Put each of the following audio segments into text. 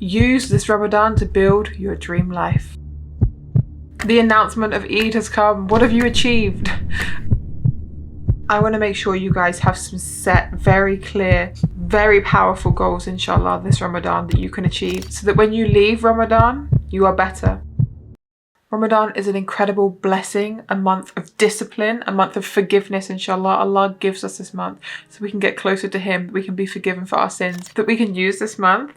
Use this Ramadan to build your dream life. The announcement of Eid has come. What have you achieved? I want to make sure you guys have some set, very clear, very powerful goals, inshallah, this Ramadan that you can achieve so that when you leave Ramadan, you are better. Ramadan is an incredible blessing, a month of discipline, a month of forgiveness, inshallah. Allah gives us this month so we can get closer to Him, we can be forgiven for our sins, that we can use this month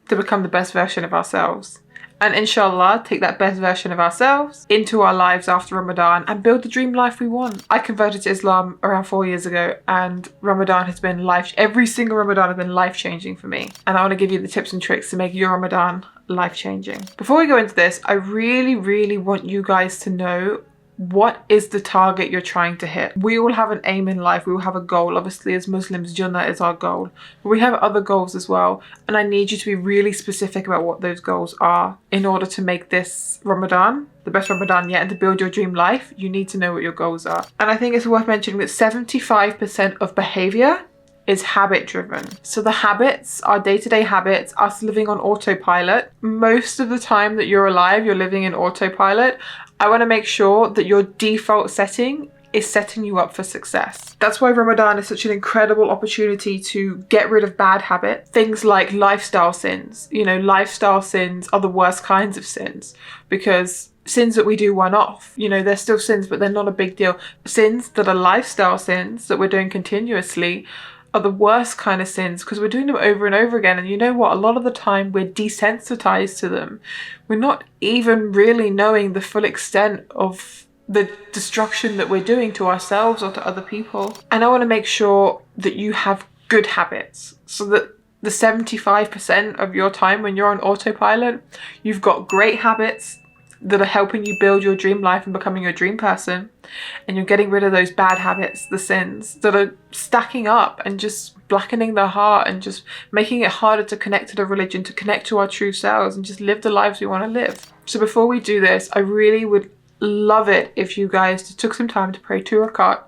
to become the best version of ourselves. And inshallah, take that best version of ourselves into our lives after Ramadan and build the dream life we want. I converted to Islam around 4 years ago, and Ramadan has been every single Ramadan has been life-changing for me. And I want to give you the tips and tricks to make your Ramadan life-changing. Before we go into this, I really want you guys to know what is the target you're trying to hit. We all have an aim in life. We all have a goal. Obviously, as Muslims, Jannah is our goal. But we have other goals as well. And I need you to be really specific about what those goals are in order to make this Ramadan the best Ramadan yet and to build your dream life. You need to know what your goals are. And I think it's worth mentioning that 75% of behavior is habit driven. So the habits, our day-to-day habits, us living on autopilot. Most of the time that you're alive, you're living in autopilot. I want to make sure that your default setting is setting you up for success. That's why Ramadan is such an incredible opportunity to get rid of bad habits. Things like lifestyle sins. You know, lifestyle sins are the worst kinds of sins because sins that we do one-off, you know, they're still sins, but they're not a big deal. Sins that are lifestyle sins that we're doing continuously are the worst kind of sins because we're doing them over and over again. And you know what? A lot of the time we're desensitized to them. We're not even really knowing the full extent of the destruction that we're doing to ourselves or to other people. And I want to make sure that you have good habits so that the 75% of your time when you're on autopilot, you've got great habits that are helping you build your dream life and becoming your dream person, and you're getting rid of those bad habits, the sins that are stacking up and just blackening the heart and just making it harder to connect to the religion, to connect to our true selves and just live the lives we want to live. So before we do this, I really would love it if you guys took some time to pray 2 rakat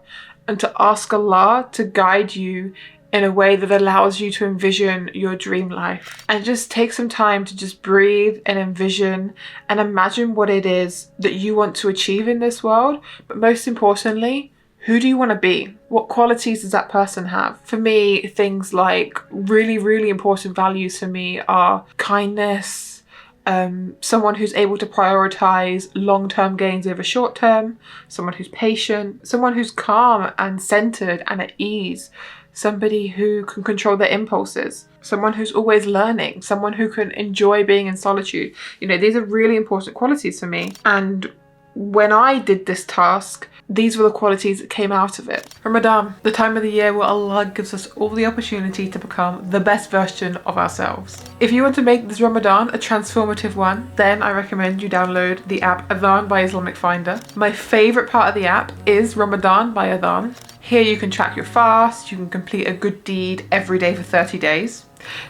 and to ask Allah to guide you in a way that allows you to envision your dream life, and just take some time to just breathe and envision and imagine what it is that you want to achieve in this world. But most importantly, who do you want to be? What qualities does that person have? For me, things like really important values for me are kindness, someone who's able to prioritize long-term gains over short-term, someone who's patient, someone who's calm and centered and at ease, somebody who can control their impulses, someone who's always learning, someone who can enjoy being in solitude. You know, these are really important qualities for me. And when I did this task, these were the qualities that came out of it. Ramadan, the time of the year where Allah gives us all the opportunity to become the best version of ourselves. If you want to make this Ramadan a transformative one, then I recommend you download the app Adhan by Islamic Finder. My favorite part of the app is Ramadan by Adhan. Here you can track your fast, you can complete a good deed every day for 30 days.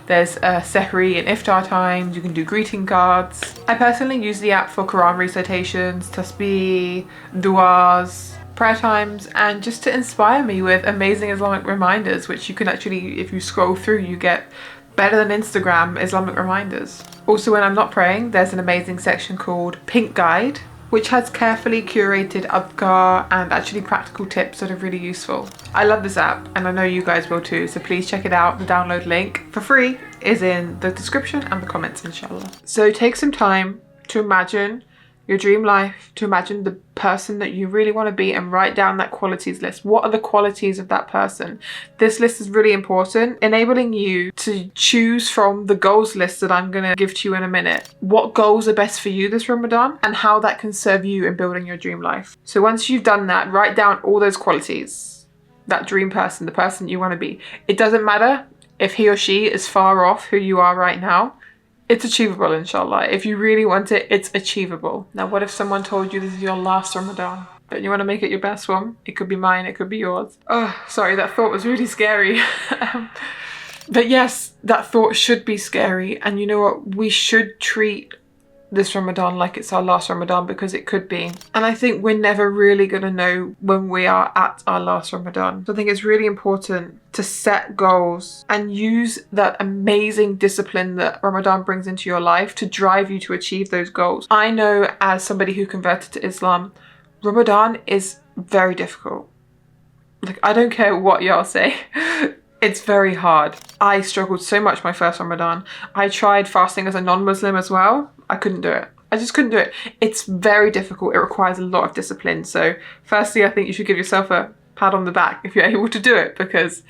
There's Sehri and Iftar times, you can do greeting cards. I personally use the app for Quran recitations, tasbih, du'as, prayer times, and just to inspire me with amazing Islamic reminders, which you can actually, if you scroll through, you get better than Instagram Islamic reminders. Also, when I'm not praying, there's an amazing section called Pink Guide, which has carefully curated adhkar and actually practical tips that are really useful. I love this app and I know you guys will too, so please check it out. The download link for free is in the description and the comments, inshallah. So take some time to imagine your dream life, to imagine the person that you really want to be, and write down that qualities list. What are the qualities of that person? This list is really important, enabling you to choose from the goals list that I'm going to give to you in a minute. What goals are best for you this Ramadan and how that can serve you in building your dream life. So once you've done that, write down all those qualities. That dream person, the person you want to be. It doesn't matter if he or she is far off who you are right now. It's achievable, inshallah. If you really want it, it's achievable. Now, what if someone told you this is your last Ramadan? Don't you want to make it your best one? It could be mine, it could be yours. Oh, sorry, that thought was really scary. But yes, that thought should be scary. And you know what? We should treat this Ramadan like it's our last Ramadan, because it could be. And I think we're never really going to know when we are at our last Ramadan. So I think it's really important to set goals and use that amazing discipline that Ramadan brings into your life to drive you to achieve those goals. I know, as somebody who converted to Islam, Ramadan is very difficult. Like, I don't care what y'all say. It's very hard. I struggled so much my first Ramadan. I tried fasting as a non-Muslim as well. I couldn't do it. I just couldn't do it. It's very difficult. It requires a lot of discipline. So firstly, I think you should give yourself a pat on the back if you're able to do it, because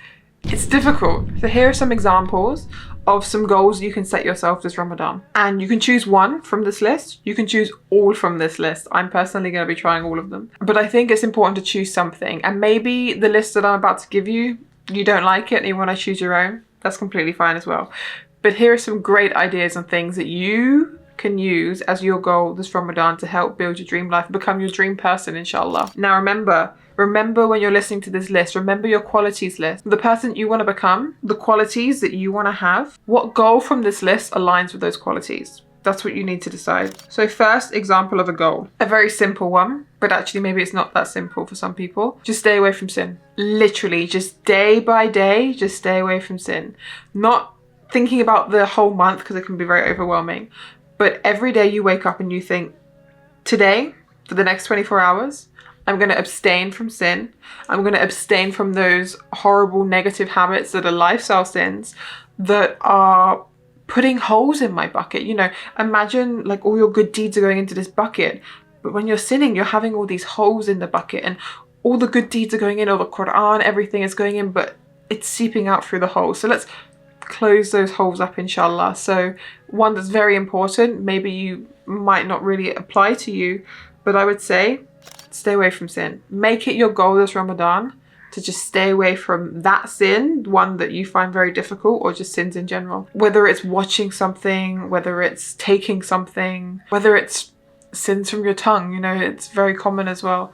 it's difficult. So here are some examples of some goals you can set yourself this Ramadan. And you can choose one from this list. You can choose all from this list. I'm personally going to be trying all of them. But I think it's important to choose something. And maybe the list that I'm about to give you, you don't like it and you want to choose your own. That's completely fine as well. But here are some great ideas and things that you can use as your goal this Ramadan to help build your dream life, become your dream person, inshallah. Now remember when you're listening to this list, remember your qualities list. The person you want to become, the qualities that you want to have, what goal from this list aligns with those qualities? That's what you need to decide. So first example of a goal, a very simple one, but actually maybe it's not that simple for some people. Just stay away from sin. Literally, just day by day, just stay away from sin. Not thinking about the whole month, because it can be very overwhelming. But every day you wake up and you think, today, for the next 24 hours, I'm going to abstain from sin. I'm going to abstain from those horrible negative habits that are lifestyle sins that are putting holes in my bucket. You know, imagine like all your good deeds are going into this bucket, but when you're sinning, you're having all these holes in the bucket, and all the good deeds are going in, all the Quran, everything is going in, but it's seeping out through the holes. So let's close those holes up, inshallah. So one that's very important, maybe you might not really apply to you, but I would say stay away from sin. Make it your goal this Ramadan to just stay away from that sin, one that you find very difficult, or just sins in general. Whether it's watching something, whether it's taking something, whether it's sins from your tongue, you know, it's very common as well.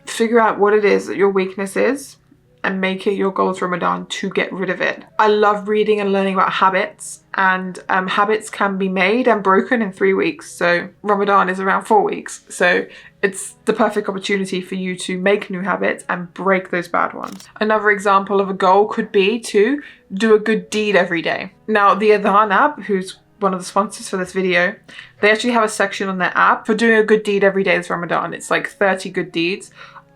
Figure out what it is that your weakness is and make it your goal for Ramadan to get rid of it. I love reading and learning about habits, and habits can be made and broken in 3 weeks. So Ramadan is around 4 weeks. So it's the perfect opportunity for you to make new habits and break those bad ones. Another example of a goal could be to do a good deed every day. Now, the Adhan app, who's one of the sponsors for this video, they actually have a section on their app for doing a good deed every day this Ramadan. It's like 30 good deeds.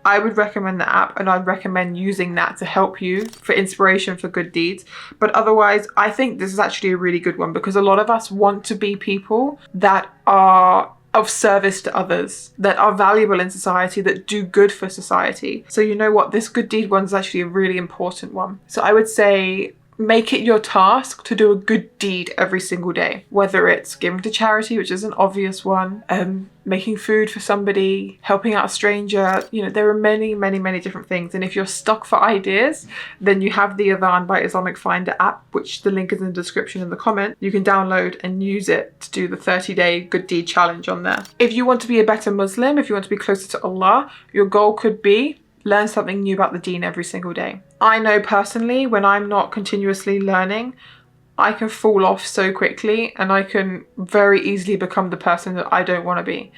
I would recommend the app, and I'd recommend using that to help you for inspiration for good deeds. But otherwise, I think this is actually a really good one, because a lot of us want to be people that are of service to others, that are valuable in society, that do good for society. So you know what? This good deed one is actually a really important one. So I would say make it your task to do a good deed every single day, whether it's giving to charity, which is an obvious one, making food for somebody, helping out a stranger. You know, there are many, many, many different things. And if you're stuck for ideas, then you have the Adhan by Islamic Finder app, which the link is in the description in the comment. You can download and use it to do the 30-day good deed challenge on there. If you want to be a better Muslim, if you want to be closer to Allah, your goal could be learn something new about the deen every single day. I know personally, when I'm not continuously learning, I can fall off so quickly, and I can very easily become the person that I don't want to be.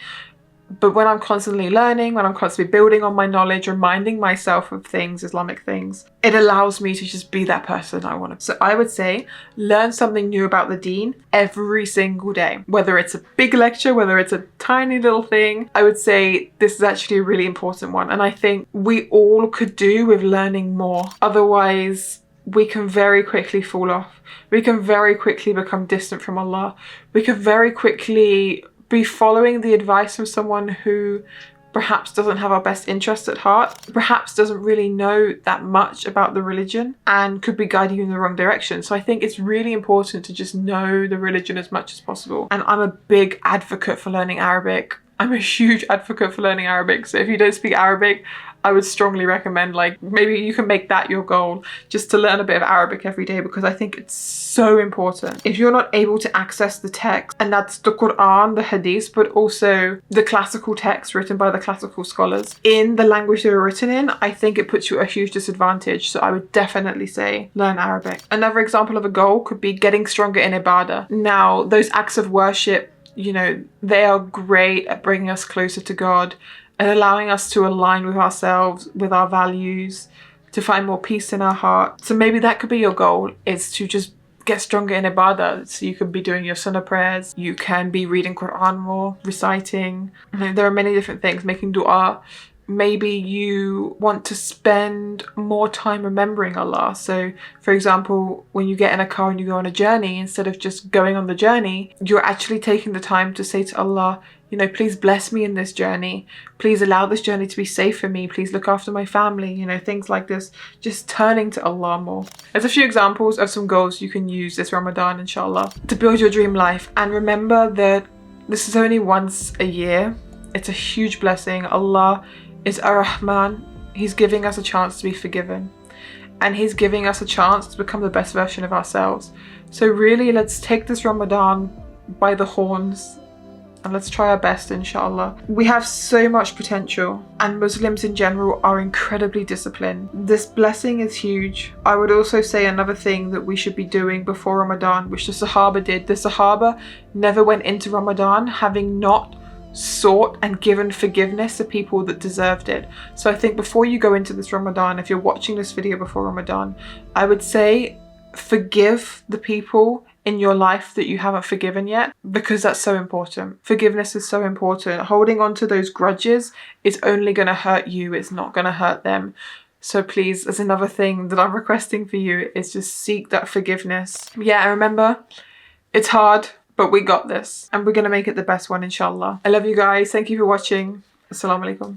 But when I'm constantly learning, when I'm constantly building on my knowledge, reminding myself of things, Islamic things, it allows me to just be that person I want to. So I would say learn something new about the deen every single day. Whether it's a big lecture, whether it's a tiny little thing, I would say this is actually a really important one. And I think we all could do with learning more. Otherwise, we can very quickly fall off. We can very quickly become distant from Allah. We can very quickly be following the advice of someone who perhaps doesn't have our best interest at heart, perhaps doesn't really know that much about the religion, and could be guiding you in the wrong direction. So I think it's really important to just know the religion as much as possible. And I'm a big advocate for learning Arabic. I'm a huge advocate for learning Arabic. So if you don't speak Arabic, I would strongly recommend, like, maybe you can make that your goal, just to learn a bit of Arabic every day, because I think it's so important. If you're not able to access the text, and that's the Quran, the Hadith, but also the classical texts written by the classical scholars in the language they were written in, I think it puts you at a huge disadvantage. So I would definitely say learn Arabic. Another example of a goal could be getting stronger in ibadah. Now, those acts of worship You know, they are great at bringing us closer to God and allowing us to align with ourselves, with our values, to find more peace in our heart. So maybe that could be your goal, is to just get stronger in ibadah. So you could be doing your sunnah prayers, you can be reading Quran more, reciting. There are many different things, making dua. Maybe you want to spend more time remembering Allah. So for example, when you get in a car and you go on a journey, instead of just going on the journey, you're actually taking the time to say to Allah, you know, please bless me in this journey. Please allow this journey to be safe for me. Please look after my family, you know, things like this. Just turning to Allah more. There's a few examples of some goals you can use this Ramadan, inshallah, to build your dream life. And remember that this is only once a year. It's a huge blessing. Allah is Ar-Rahman. He's giving us a chance to be forgiven. And He's giving us a chance to become the best version of ourselves. So really, let's take this Ramadan by the horns and let's try our best, inshallah. We have so much potential, and Muslims in general are incredibly disciplined. This blessing is huge. I would also say another thing that we should be doing before Ramadan, which the Sahaba did. The Sahaba never went into Ramadan having not sought and given forgiveness to people that deserved it. So I think before you go into this Ramadan, if you're watching this video before Ramadan, I would say forgive the people in your life that you haven't forgiven yet, because that's so important. Forgiveness is so important. Holding on to those grudges is only going to hurt you. It's not going to hurt them. So please, as another thing that I'm requesting for you, is just seek that forgiveness. Yeah, and remember, it's hard, but we got this, and we're going to make it the best one, inshallah. I love you guys. Thank you for watching. Assalamu alaikum.